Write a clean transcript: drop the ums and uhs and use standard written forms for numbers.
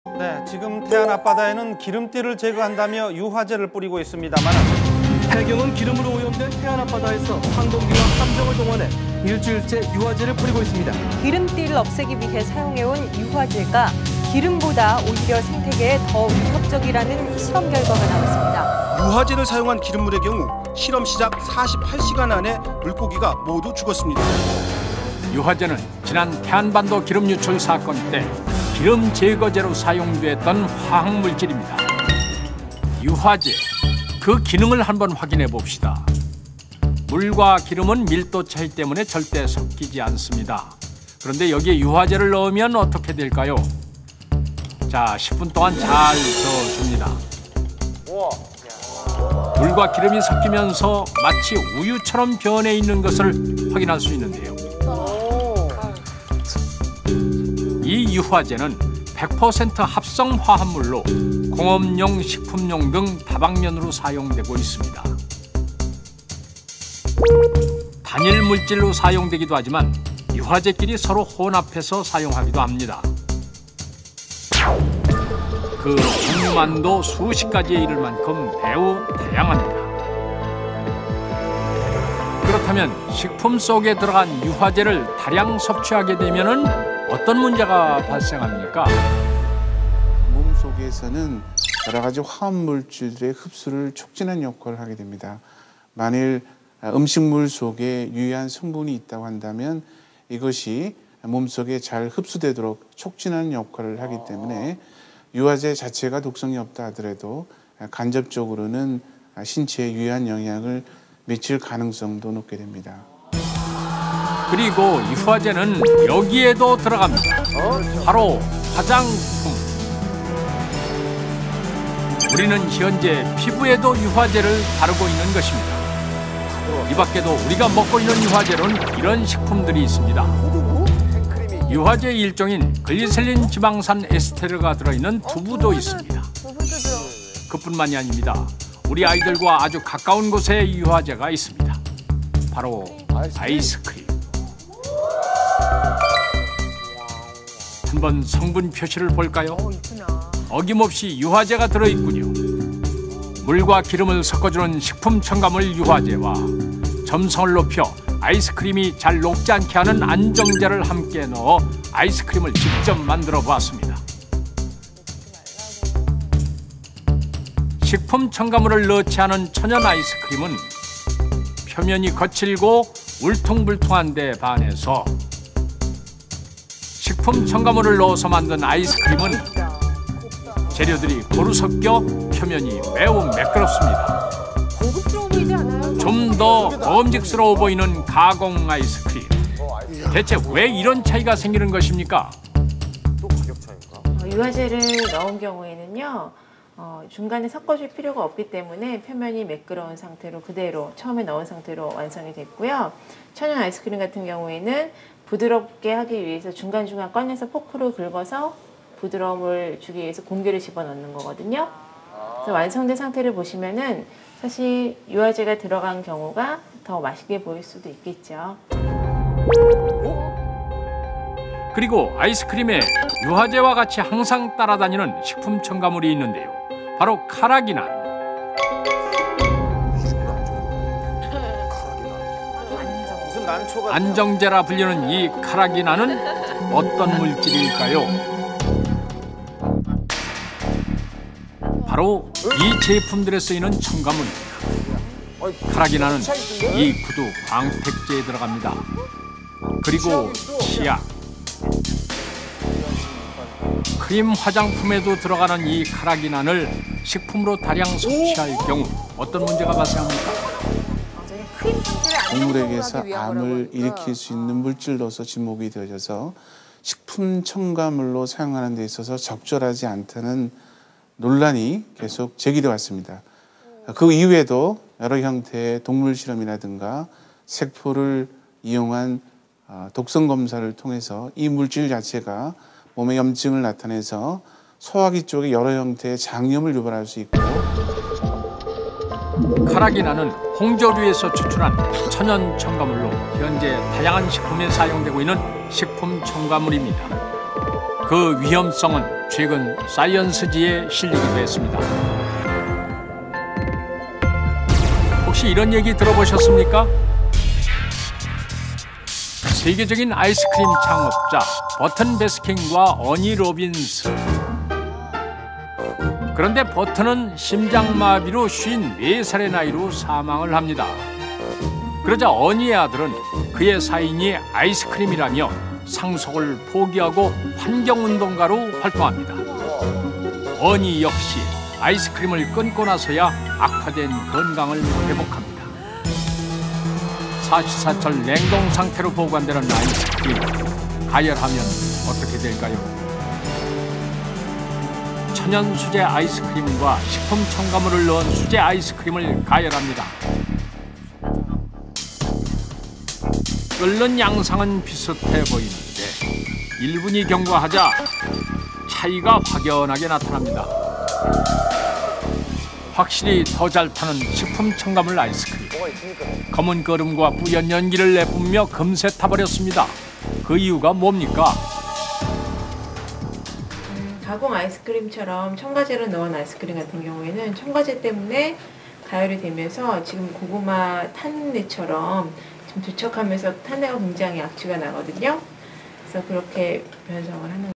네, 지금 태안 앞바다에는 기름띠를 제거한다며 유화제를 뿌리고 있습니다만 해경은 기름으로 오염된 태안 앞바다에서 항공기와 함정을 동원해 일주일째 유화제를 뿌리고 있습니다. 기름띠를 없애기 위해 사용해온 유화제가 기름보다 오히려 생태계에 더 위협적이라는 실험 결과가 나왔습니다. 유화제를 사용한 기름물의 경우 실험 시작 48시간 안에 물고기가 모두 죽었습니다. 유화제는 지난 태안반도 기름 유출 사건 때 기름 제거제로 사용됐던 화학물질입니다. 유화제, 그 기능을 한번 확인해 봅시다. 물과 기름은 밀도 차이 때문에 절대 섞이지 않습니다. 그런데 여기에 유화제를 넣으면 어떻게 될까요? 자, 10분 동안 잘 저어줍니다. 물과 기름이 섞이면서 마치 우유처럼 변해 있는 것을 확인할 수 있는데요. 이 유화제는 100% 합성 화합물로 공업용, 식품용 등 다방면으로 사용되고 있습니다. 단일 물질로 사용되기도 하지만 유화제끼리 서로 혼합해서 사용하기도 합니다. 그 종류만도 수십 가지에 이를 만큼 매우 다양합니다. 그렇다면 식품 속에 들어간 유화제를 다량 섭취하게 되면은 어떤 문제가 발생합니까? 몸속에서는 여러 가지 화합물질들의 흡수를 촉진하는 역할을 하게 됩니다. 만일 음식물 속에 유해한 성분이 있다고 한다면 이것이 몸속에 잘 흡수되도록 촉진하는 역할을 하기 때문에 유화제 자체가 독성이 없다 하더라도 간접적으로는 신체에 유해한 영향을 미칠 가능성도 높게 됩니다. 그리고 유화제는 여기에도 들어갑니다. 바로 화장품. 우리는 현재 피부에도 유화제를 바르고 있는 것입니다. 이 밖에도 우리가 먹고 있는 유화제로는 이런 식품들이 있습니다. 유화제의 일종인 글리세린 지방산 에스테르가 들어있는 두부도 있습니다. 그뿐만이 아닙니다. 우리 아이들과 아주 가까운 곳에 유화제가 있습니다. 바로 아이스크림. 한번 성분 표시를 볼까요? 어김없이 유화제가 들어있군요. 물과 기름을 섞어주는 식품 첨가물 유화제와 점성을 높여 아이스크림이 잘 녹지 않게 하는 안정제를 함께 넣어 아이스크림을 직접 만들어 보았습니다. 식품 첨가물을 넣지 않은 천연 아이스크림은 표면이 거칠고 울퉁불퉁한 데 반해서 식품 첨가물을 넣어서 만든 아이스크림은 재료들이 고루 섞여 표면이 매우 매끄럽습니다. 고급스러워 보이지 않아요? 좀 더 먹음직스러워 보이는 가공 아이스크림. 대체 왜 이런 차이가 생기는 것입니까? 또 가격 차이인가? 유화제를 넣은 경우에는요. 중간에 섞어줄 필요가 없기 때문에 표면이 매끄러운 상태로 그대로 처음에 넣은 상태로 완성이 됐고요. 천연 아이스크림 같은 경우에는 부드럽게 하기 위해서 중간중간 꺼내서 포크로 긁어서 부드러움을 주기 위해서 공기를 집어넣는 거거든요. 그래서 완성된 상태를 보시면은 사실 유화제가 들어간 경우가 더 맛있게 보일 수도 있겠죠. 그리고 아이스크림에 유화제와 같이 항상 따라다니는 식품 첨가물이 있는데요. 바로 카라기난. 무슨 난초가 안정제라 불리는 이 카라기난은 어떤 물질일까요? 바로 이 제품들에 쓰이는 첨가물입니다. 카라기난은 이 구두 광택제에 들어갑니다. 그리고 치약, 크림 화장품에도 들어가는 이 카라기난을 식품으로 다량 섭취할 경우 어떤 문제가 발생합니까? 동물에게서 암을 일으킬 수 있는 물질로서 지목이 되어져서 식품 첨가물로 사용하는 데 있어서 적절하지 않다는 논란이 계속 제기되어 왔습니다. 그 이후에도 여러 형태의 동물 실험이라든가 세포를 이용한 독성 검사를 통해서 이 물질 자체가 몸에 염증을 나타내서 소화기 쪽에 여러 형태의 장염을 유발할 수 있고, 카라기난은 홍조류에서 추출한 천연 첨가물로 현재 다양한 식품에 사용되고 있는 식품 첨가물입니다. 그 위험성은 최근 사이언스지에 실리기도 했습니다. 혹시 이런 얘기 들어보셨습니까? 세계적인 아이스크림 창업자 버튼 베스킨과 어니 로빈스. 그런데 버튼은 심장마비로 54살의 나이로 사망을 합니다. 그러자 어니의 아들은 그의 사인이 아이스크림이라며 상속을 포기하고 환경운동가로 활동합니다. 어니 역시 아이스크림을 끊고 나서야 악화된 건강을 회복합니다. 사시사철 냉동 상태로 보관되는 아이스크림, 가열하면 어떻게 될까요? 천연 수제 아이스크림과 식품 첨가물을 넣은 수제 아이스크림을 가열합니다. 끓는 양상은 비슷해 보이는데 1분이 경과하자 차이가 확연하게 나타납니다. 확실히 더 잘 타는 식품 첨가물 아이스크림. 검은 거름과 뿌연 연기를 내뿜며 금세 타버렸습니다. 그 이유가 뭡니까? 가공 아이스크림처럼 첨가제를 넣은 아이스크림 같은 경우에는 첨가제 때문에 가열이 되면서 지금 고구마 탄내처럼 좀 들쩍하면서 탄내가 굉장히 악취가 나거든요. 그래서 그렇게 변성을 하는